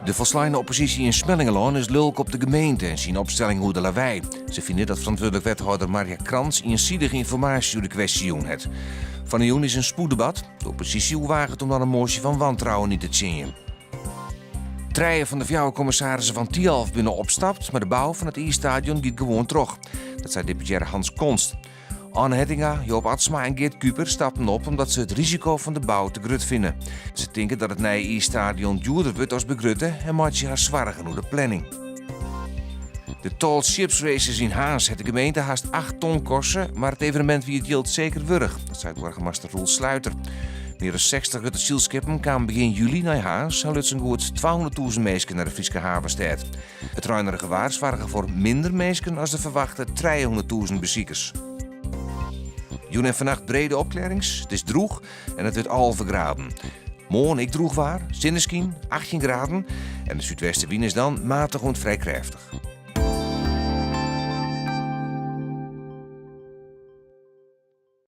De volslagen oppositie in Smellingelaan is lulk op de gemeente en zien opstelling hoe de lawaai. Ze vinden dat verantwoordelijk wethouder Marja Krans eenzijdige informatie over de kwestie heeft. Van de Joen is een spoeddebat. De oppositie waagt om dan een motie van wantrouwen niet te zingen. Treien van de vrouwencommissarissen van Tialf binnen opstapt, maar de bouw van het IJsstadion gaat gewoon terug. Dat zei deputair Hans Konst. Anne Hettinga, Joop Atsma en Geert Kuper stapten op omdat ze het risico van de bouw te grut vinden. Ze denken dat het nieuwe IJsstadion duurder wordt als begrutte en maakt je haar zwaarder genoeg de planning. De Tall Ships Races in Haas heeft de gemeente haast 8 ton kosten, maar het evenement wie het yield zeker wurg. Dat zei burgemeester Roel Sluiter. Meer dan 60 Rutte zielskippen kwamen begin juli naar Haas en lutsen goed 200.000 mensen naar de Friese havenstad. Het ruinerige waars waren voor minder mensen als de verwachte 300.000 bezoekers. Joen en vannacht brede opklarings, het is droeg en het wordt al vergraden. Morgen ik droeg waar, zinneskien, 18 graden en de zuidwestenwind is dan matig en vrij krachtig.